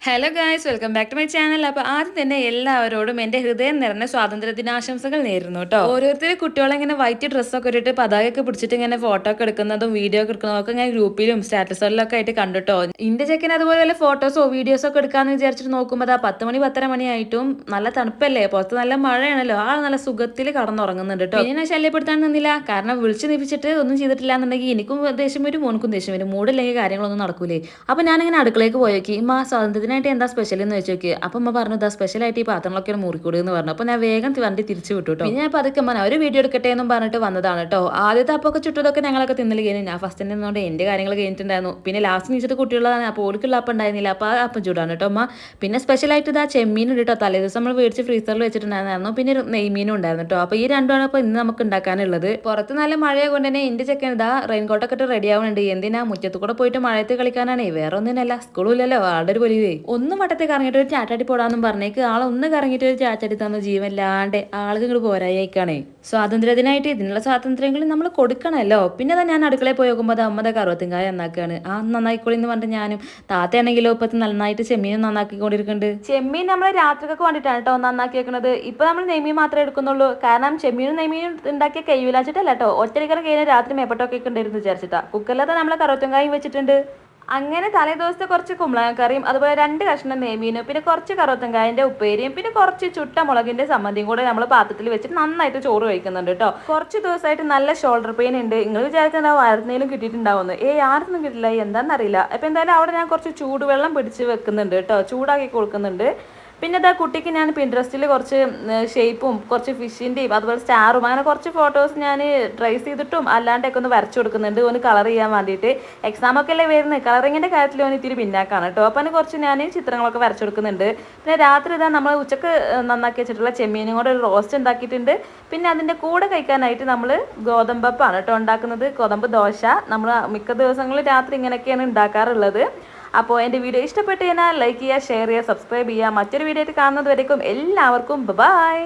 Hello guys, welcome back to my channel. അപ്പോൾ ആദ്യം തന്നെ എല്ലാവരോടും എൻ്റെ ഹൃദയം നിറഞ്ഞ സ്വാതന്ത്ര്യ ദിനാശംസകൾ നേരുന്നു കേട്ടോ. ഓരോരുത്തർ കുട്ടികളെ ഇങ്ങനെ വൈറ്റ് ഡ്രസ്സൊക്കെ ഇട്ടിട്ട് പതാകയൊക്കെ പിടിച്ചിട്ട് ഇങ്ങനെ ഫോട്ടോ ഒക്കെ എടുക്കുന്നതും വീഡിയോ ഒക്കെ എടുക്കുന്നതും ഒക്കെ ഞാൻ ഗ്രൂപ്പിലും സ്റ്റാറ്റസുകളിലൊക്കെ ആയിട്ട് കണ്ടിട്ടോ. ഇന്റെ ചെക്കൻ അതുപോലെ ഫോട്ടോസോ വീഡിയോസോ ഒക്കെ എടുക്കാന്ന് വിചാരിച്ചിട്ട് നോക്കുമ്പോൾ 10 മണി 10:30 മണിയായിട്ടും നല്ല തണുപ്പല്ലേ, പുറത്ത് നല്ല മഴയാണല്ലോ, ആ നല്ല സുഖത്തിൽ കടന്നുറങ്ങുന്നുണ്ട് കേട്ടോ. പിന്നെ ഞാൻ ശല്യപ്പെടുത്താൻ നിന്നില്ല, കാരണം വിളിച്ച് നിപ്പിച്ചിട്ട് ഒന്നും ചെയ്തിട്ടില്ല എന്നുണ്ടെങ്കിൽ എനിക്കും ദേഷ്യം വരും, മോനക്കും ദേഷ്യം വരും. മൂടില്ലെങ്കിൽ കാര്യങ്ങളൊന്നും നടക്കൂലേ. അപ്പോൾ ഞാനിങ്ങനെ അടുക്കളയ്ക്ക് പോയേക്ക് സ്വാതന്ത്ര്യത്തിന് എന്താ സ്പെഷ്യൽ എന്ന് വെച്ചോക്ക്. അപ്പം അമ്മ പറഞ്ഞു ഇതാ സ്പെഷ്യലായിട്ട് ഈ പാത്രങ്ങളൊക്കെ മുറിക്കൂടി എന്ന് പറഞ്ഞു. അപ്പോൾ ഞാൻ വേഗം വണ്ടി തിരിച്ചു വിട്ടു കേട്ടോ. പിന്നെ ഞാൻ പതുക്കെ ഒരു വീഡിയോ എടുക്കട്ടെ എന്നും പറഞ്ഞിട്ട് വന്നതാണ് കേട്ടോ. ആദ്യത്തെ അപ്പൊക്കെ ചുട്ടതൊക്കെ ഞങ്ങളൊക്കെ തിന്നൽ കഴിഞ്ഞു. ഞാൻ ഫസ്റ്റ് നിന്നുകൊണ്ട് എൻ്റെ കാര്യങ്ങൾ കഴിഞ്ഞിട്ടുണ്ടായിരുന്നു. പിന്നെ ലാസ്റ്റ് നീച്ചിട്ട് കുട്ടികളാണ്, അപ്പോൾ ഓർക്കുള്ള അപ്പം ഉണ്ടായിരുന്നില്ല, അപ്പോൾ ആ അപ്പം ചൂടാണ് കേട്ടോ അമ്മ. പിന്നെ സ്പെഷ്യലായിട്ട് ഇതാ ചെമ്മീൻ കേട്ടോ, തലേ ദിവസം നമ്മൾ മേടിച്ച് ഫ്രീസറിൽ വെച്ചിട്ടുണ്ടായിരുന്നു. പിന്നെ നെയ്മീനും ഉണ്ടായിരുന്നു കേട്ടോ. അപ്പോൾ ഈ രണ്ടുമാണ് അപ്പോൾ ഇന്ന് നമുക്ക് ഉണ്ടാക്കാനുള്ളത്. പുറത്ത് നല്ല മഴയെ കൊണ്ട് തന്നെ എൻ്റെ ചെക്കൻ ഇതാ റെയിൻകോട്ടൊക്കെ ഇട്ട് റെഡി ആവുന്നുണ്ട്. എന്തിനാ മുറ്റത്ത് കൂടെ പോയിട്ട് മഴയത്ത് കളിക്കാനാണേ, വേറെ ഒന്നിനല്ല, സ്കൂളില്ലല്ലോ, ആളുടെ ഒരു പൊലിവേ. ഒന്ന് വട്ടത്തിൽ കറങ്ങിയിട്ട് ഒരു ചാറ്റാടി പോടാന്നും പറഞ്ഞേക്ക് ആളൊന്ന് കറങ്ങിയിട്ട് ഒരു ചാറ്റാടി തന്ന ജീവല്ലാണ്ട് ആൾക്ക് ഇങ്ങോട്ട് പോരായിക്കാണേ. സ്വാതന്ത്ര്യത്തിനായിട്ട് ഇതിനുള്ള സ്വാതന്ത്ര്യങ്ങൾ നമ്മൾ കൊടുക്കണമല്ലോ. പിന്നെ ഞാൻ അടുക്കളയിൽ പോയി നോക്കുമ്പോൾ അമ്മയുടെ കറുവത്തിങ്കായ നന്നാക്കുകയാണ്. ആ നന്നായിക്കോളി എന്ന് പറഞ്ഞിട്ട് ഞാനും താത്തയാണെങ്കിലോ ഇപ്പത്തെ നന്നായിട്ട് ചെമ്മീനും നന്നാക്കിക്കൊണ്ടിരിക്കുന്നുണ്ട്. ചെമ്മീൻ നമ്മൾ രാത്രിക്കൊക്കെ വേണ്ടിയിട്ടാണ് കേട്ടോ നന്നാക്കി വെക്കുന്നത്. ഇപ്പൊ നമ്മൾ നെയ്മീൻ മാത്രമേ എടുക്കുന്നുള്ളൂ, കാരണം ചെമ്മീനും നെയ്മീനും ഉണ്ടാക്കിയ കൈവിലാച്ചിട്ടല്ല കേട്ടോ, ഒറ്റടിക്കറ കഴിഞ്ഞാൽ രാത്രി മേപ്പട്ടൊക്കെ ഉണ്ടായിരുന്നു വിചാരിച്ചിട്ടാ. കുക്കറിലത്തെ നമ്മളെ കറുവത്തിങ്കായും വെച്ചിട്ടുണ്ട്. അങ്ങനെ തലേ ദിവസത്തെ കുറച്ച് കുമ്പളങ്ങക്കറിയും അതുപോലെ 2 കഷ്ണം നെയ്മീനും പിന്നെ കുറച്ച് കറുവത്തങ്കായൻ്റെ ഉപ്പേരിയും പിന്നെ കുറച്ച് ചുട്ട മുളകിൻ്റെ സമ്മതിയും കൂടെ നമ്മൾ പാത്രത്തിൽ വെച്ചിട്ട് നന്നായിട്ട് ചോറ് കഴിക്കുന്നുണ്ട് കേട്ടോ. കുറച്ച് ദിവസമായിട്ട് നല്ല ഷോൾഡർ പെയിൻ ഉണ്ട്. നിങ്ങൾ വിചാരിച്ചാൽ ആരുന്നേലും കിട്ടിയിട്ടുണ്ടാവുന്നു. ആർക്കൊന്നും കിട്ടില്ല, എന്താണെന്നറിയില്ല. അപ്പോൾ എന്തായാലും അവിടെ ഞാൻ കുറച്ച് ചൂടുവെള്ളം പിടിച്ച് വെക്കുന്നുണ്ട് കേട്ടോ, ചൂടാക്കി കൊടുക്കുന്നുണ്ട്. പിന്നെ ഇതാ കുട്ടിക്ക് ഞാൻ പിൻട്രസ്റ്റിൽ കുറച്ച് ഷേപ്പും കുറച്ച് ഫിഷിൻ്റെയും അതുപോലെ സ്റ്റാറും അങ്ങനെ കുറച്ച് ഫോട്ടോസ് ഞാൻ ട്രേസ് ചെയ്തിട്ടും അല്ലാണ്ടൊക്കെ ഒന്ന് വരച്ചു കൊടുക്കുന്നുണ്ട് ഒന്ന് കളർ ചെയ്യാൻ വേണ്ടിയിട്ട്. എക്സാമൊക്കെ അല്ലേ വരുന്നത്, കളറിങ്ങിൻ്റെ കാര്യത്തിൽ ഒന്ന് ഇത്തിരി പിന്നാക്കാണ് കേട്ടോ. അപ്പം അതിന് കുറച്ച് ഞാൻ ചിത്രങ്ങളൊക്കെ വരച്ചു കൊടുക്കുന്നുണ്ട്. പിന്നെ രാത്രി ഇതാ നമ്മൾ ഉച്ചക്ക് നന്നാക്കി വെച്ചിട്ടുള്ള ചെമ്മീനും കൂടെ ഒരു റോസ്റ്റ് ഉണ്ടാക്കിയിട്ടുണ്ട്. പിന്നെ അതിൻ്റെ കൂടെ കഴിക്കാനായിട്ട് നമ്മൾ ഗോതമ്പപ്പാണ് കേട്ടോ ഉണ്ടാക്കുന്നത്, ഗോതമ്പ് ദോശ. നമ്മൾ മിക്ക ദിവസങ്ങളിൽ രാത്രി ഇങ്ങനെയൊക്കെയാണ് ഉണ്ടാക്കാറുള്ളത്. അപ്പോൾ എൻ്റെ വീഡിയോ ഇഷ്ടപ്പെട്ട് കഴിഞ്ഞാൽ ലൈക്ക് ചെയ്യുക, ഷെയർ ചെയ്യുക, സബ്സ്ക്രൈബ് ചെയ്യുക. മറ്റൊരു വീഡിയോ ആയിട്ട് കാണുന്നത് വരേക്കും എല്ലാവർക്കും ബൈ.